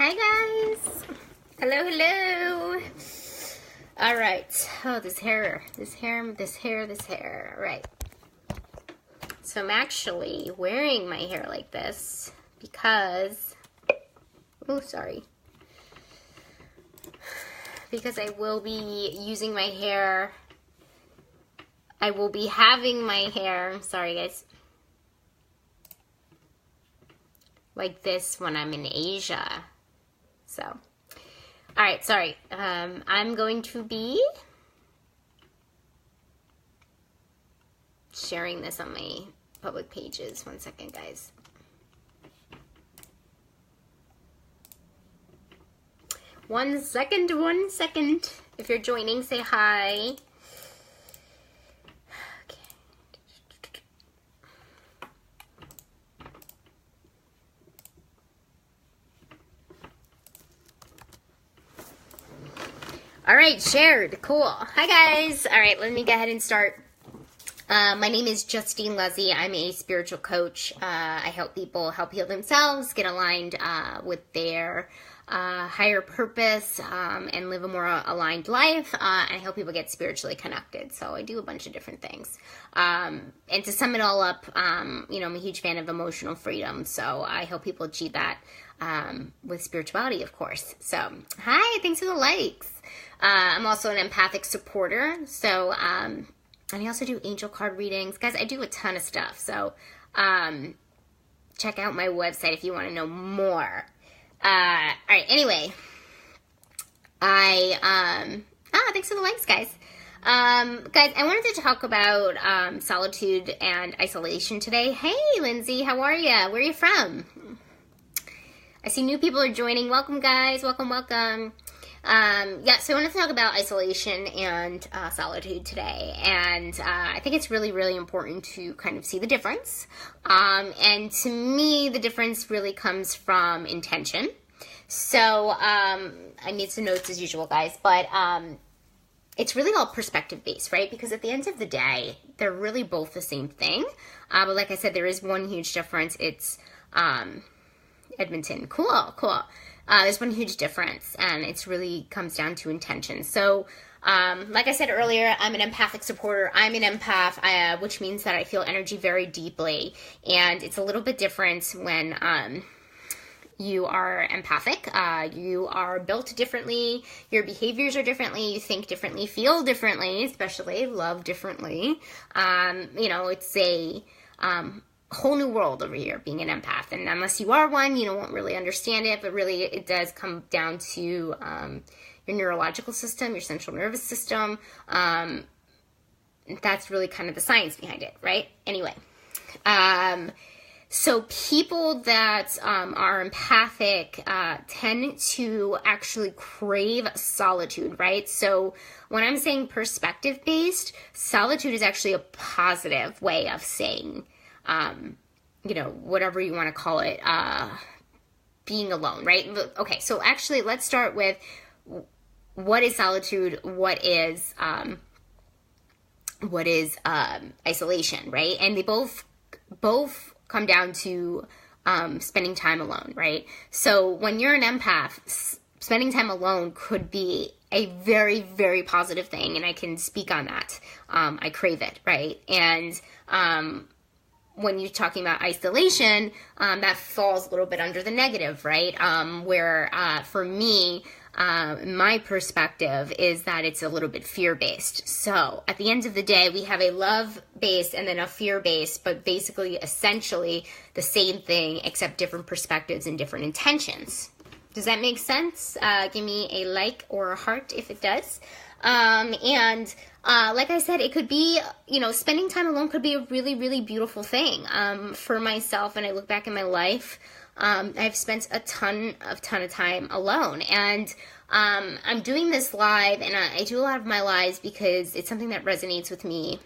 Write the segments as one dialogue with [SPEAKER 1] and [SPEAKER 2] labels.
[SPEAKER 1] Hi guys. Hello. All right. Oh, this hair. All right. So I'm actually wearing my hair like this because, because I will be using my hair. I will be having my hair, sorry guys, like this when I'm in Asia. So, all right, sorry. I'm going to be sharing this on my public pages. 1 second, guys. One second. If you're joining, say hi. All right, shared. Cool. Hi, guys. All right, let me go ahead and start. My name is Justine Luzzy. I'm a spiritual coach. I help people heal themselves, get aligned with their higher purpose, and live a more aligned life. And I help people get spiritually connected. So I do a bunch of different things. And to sum it all up, I'm a huge fan of emotional freedom. So I help people achieve that with spirituality, of course. So, hi, thanks for the likes. I'm also an empathic supporter. So, and I also do angel card readings. Guys, I do a ton of stuff. So, check out my website if you want to know more. All right, anyway. Thanks for the likes, guys. Guys, I wanted to talk about solitude and isolation today. Hey, Lindsay, how are you? Where are you from? I see new people are joining. Welcome, guys. Welcome. So I wanted to talk about isolation and solitude today. And I think it's really, really important to kind of see the difference. And to me, the difference really comes from intention. So I made some notes as usual, guys. But it's really all perspective-based, right? Because at the end of the day, they're really both the same thing. But like I said, there is one huge difference. It's Edmonton. Cool. There's one huge difference, and it really comes down to intention. So, like I said earlier, I'm an empathic supporter. I'm an empath, which means that I feel energy very deeply, and it's a little bit different when you are empathic. You are built differently. Your behaviors are differently. You think differently, feel differently, especially love differently. It's a whole new world over here being an empath, and unless you are one, you won't really understand it, but really it does come down to your neurological system, your central nervous system. That's really kind of the science behind it, right? Anyway, so people that are empathic tend to actually crave solitude, right? So when I'm saying perspective-based, solitude is actually a positive way of saying whatever you want to call it, being alone, right? Okay, so actually let's start with what is solitude, what is isolation, right? And they both come down to spending time alone, right? So when you're an empath, spending time alone could be a very, very positive thing, and I can speak on that. I crave it, right? And when you're talking about isolation, that falls a little bit under the negative, right? Where for me, my perspective is that it's a little bit fear-based. So at the end of the day, we have a love-based and then a fear-based, but basically, essentially the same thing, except different perspectives and different intentions. Does that make sense? Give me a like or a heart if it does. Like I said, it could be, spending time alone could be a really, really beautiful thing. For myself, when I look back in my life, I've spent a ton of time alone. And I'm doing this live, and I do a lot of my lives because it's something that resonates with me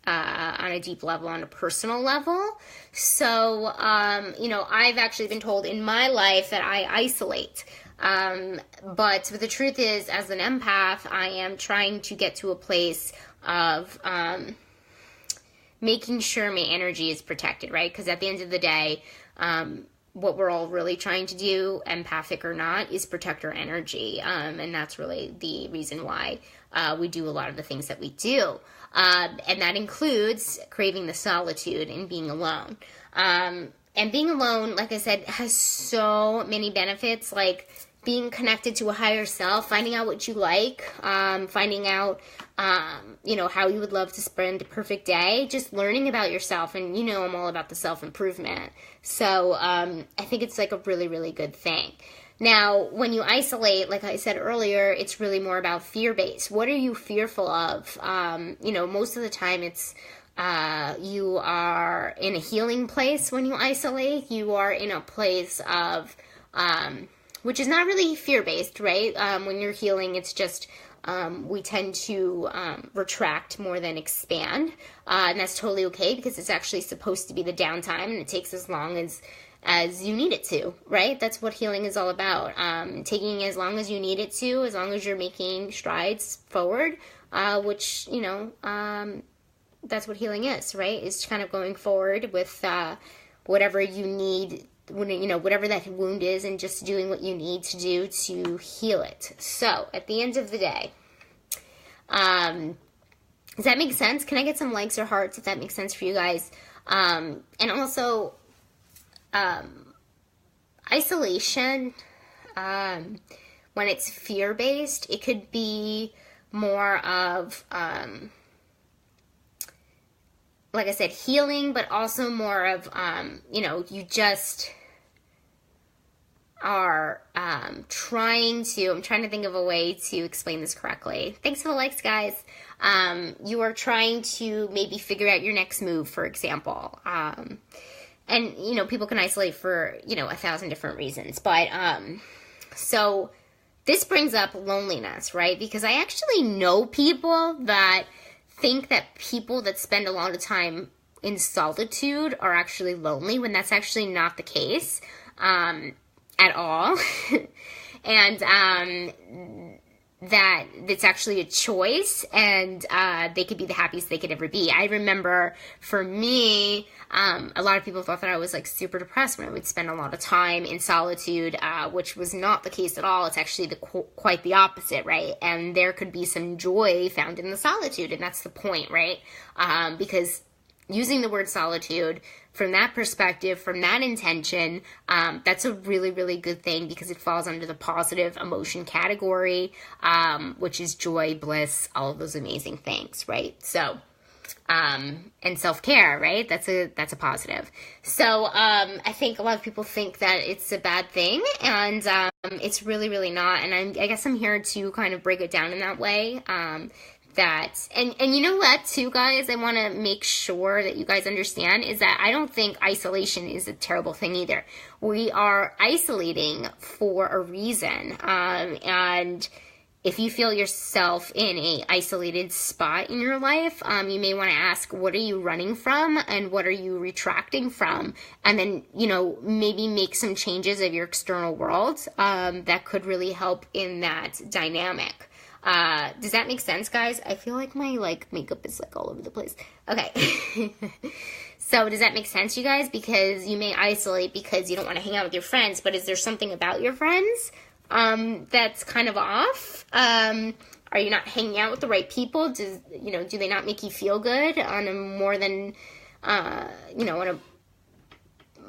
[SPEAKER 1] on a deep level, on a personal level. So, I've actually been told in my life that I isolate. But the truth is, as an empath, I am trying to get to a place of making sure my energy is protected, right? Because at the end of the day, what we're all really trying to do, empathic or not, is protect our energy. And that's really the reason why we do a lot of the things that we do. And that includes craving the solitude and being alone. And being alone, like I said, has so many benefits, like being connected to a higher self, finding out what you like, finding out, how you would love to spend a perfect day, just learning about yourself. And, I'm all about the self-improvement. So I think it's like a really, really good thing. Now, when you isolate, like I said earlier, it's really more about fear-based. What are you fearful of? Most of the time it's you are in a healing place when you isolate. You are in a place of, which is not really fear-based, right? When you're healing, it's just we tend to retract more than expand. And that's totally okay because it's actually supposed to be the downtime, and it takes as long as you need it to, right? That's what healing is all about. Taking as long as you need it to, as long as you're making strides forward, which, that's what healing is, right? Is kind of going forward with whatever you need, whatever that wound is, and just doing what you need to do to heal it. So, at the end of the day, does that make sense? Can I get some likes or hearts if that makes sense for you guys? And also, isolation, when it's fear-based, it could be more of, like I said, healing, but also more of, you just are I'm trying to think of a way to explain this correctly. Thanks for the likes, guys. You are trying to maybe figure out your next move, for example. And, people can isolate for, 1,000 different reasons. But, so this brings up loneliness, right? Because I actually know people that think that people that spend a lot of time in solitude are actually lonely, when that's actually not the case at all. And that it's actually a choice, and they could be the happiest they could ever be. I remember for me, a lot of people thought that I was like super depressed when I would spend a lot of time in solitude, which was not the case at all. It's actually quite the opposite, right? And there could be some joy found in the solitude, and that's the point, right? Because using the word solitude from that perspective, from that intention, that's a really, really good thing, because it falls under the positive emotion category, which is joy, bliss, all of those amazing things, right? So, and self-care, right? That's a positive. So, I think a lot of people think that it's a bad thing, and it's really, really not. And I guess I'm here to kind of break it down in that way. And you know what, too, guys, I want to make sure that you guys understand is that I don't think isolation is a terrible thing either. We are isolating for a reason. And if you feel yourself in a isolated spot in your life, you may want to ask, what are you running from and what are you retracting from? And then, maybe make some changes of your external world that could really help in that dynamic. Does that make sense, guys? I feel like my makeup is all over the place. Okay. So does that make sense, you guys? Because you may isolate because you don't want to hang out with your friends, but is there something about your friends that's kind of off? Are you not hanging out with the right people? Do they not make you feel good on a more than on a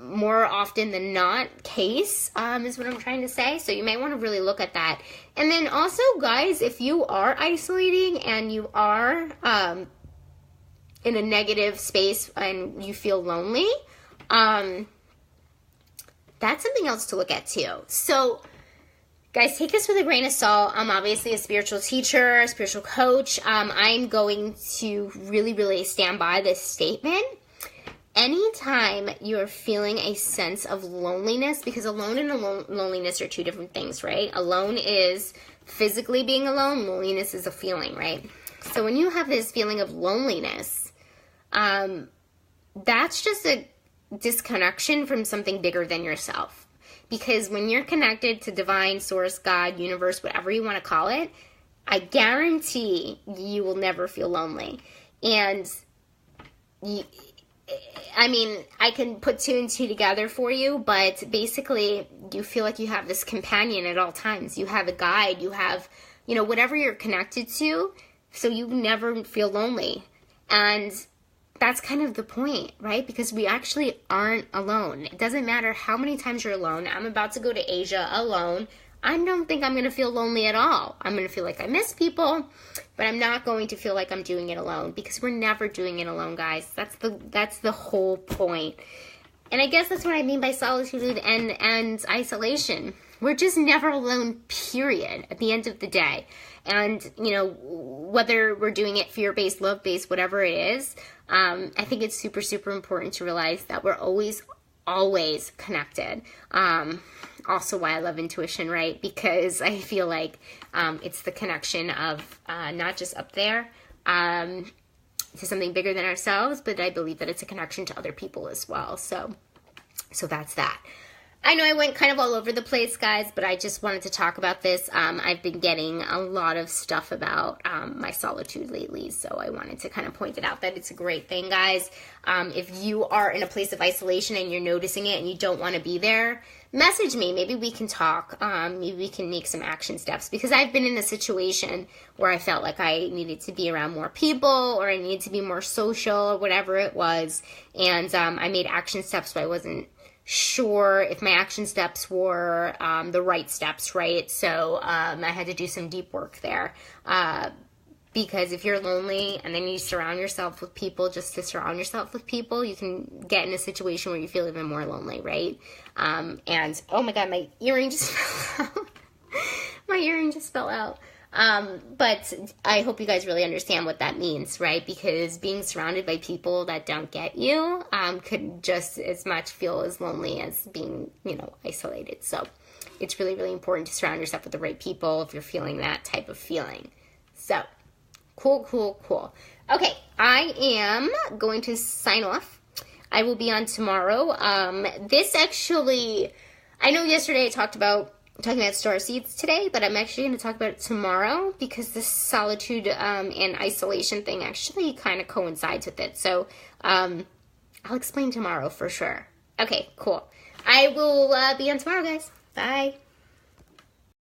[SPEAKER 1] more often than not case, is what I'm trying to say. So you might want to really look at that. And then also, guys, if you are isolating and you are in a negative space and you feel lonely, that's something else to look at too. So guys, take this with a grain of salt. I'm obviously a spiritual teacher, a spiritual coach. I'm going to really, really stand by this statement. Anytime you're feeling a sense of loneliness, because alone and loneliness are two different things, right? Alone is physically being alone. Loneliness is a feeling, right? So when you have this feeling of loneliness, that's just a disconnection from something bigger than yourself. Because when you're connected to divine, source, God, universe, whatever you want to call it, I guarantee you will never feel lonely. And I mean, I can put two and two together for you, but basically you feel like you have this companion at all times. You have a guide, you have, whatever you're connected to, so you never feel lonely. And that's kind of the point, right? Because we actually aren't alone. It doesn't matter how many times you're alone. I'm about to go to Asia alone. I don't think I'm going to feel lonely at all. I'm going to feel like I miss people, but I'm not going to feel like I'm doing it alone, because we're never doing it alone, guys. That's the whole point. And I guess that's what I mean by solitude and isolation. We're just never alone, period, at the end of the day. And, whether we're doing it fear-based, love-based, whatever it is, I think it's super, super important to realize that we're always connected. Also why I love intuition, right? Because I feel like it's the connection of not just up there to something bigger than ourselves, but I believe that it's a connection to other people as well. So that's that. I know I went kind of all over the place, guys, but I just wanted to talk about this. I've been getting a lot of stuff about my solitude lately, so I wanted to kind of point it out that it's a great thing, guys. If you are in a place of isolation and you're noticing it and you don't want to be there, message me. Maybe we can talk. Maybe we can make some action steps, because I've been in a situation where I felt like I needed to be around more people, or I needed to be more social, or whatever it was, and I made action steps, but I wasn't sure if my action steps were the right steps, right? So I had to do some deep work there. Because if you're lonely and then you surround yourself with people just to surround yourself with people, you can get in a situation where you feel even more lonely, right? And oh my God, my earring just fell out. My earring just fell out. But I hope you guys really understand what that means, right? Because being surrounded by people that don't get you could just as much feel as lonely as being, isolated. So it's really, really important to surround yourself with the right people if you're feeling that type of feeling. So cool. Okay, I am going to sign off. I will be on tomorrow. This actually, I know yesterday I talking about starseeds today, but I'm actually going to talk about it tomorrow, because this solitude and isolation thing actually kind of coincides with it. So I'll explain tomorrow for sure. Okay, cool. I will be on tomorrow, guys. Bye.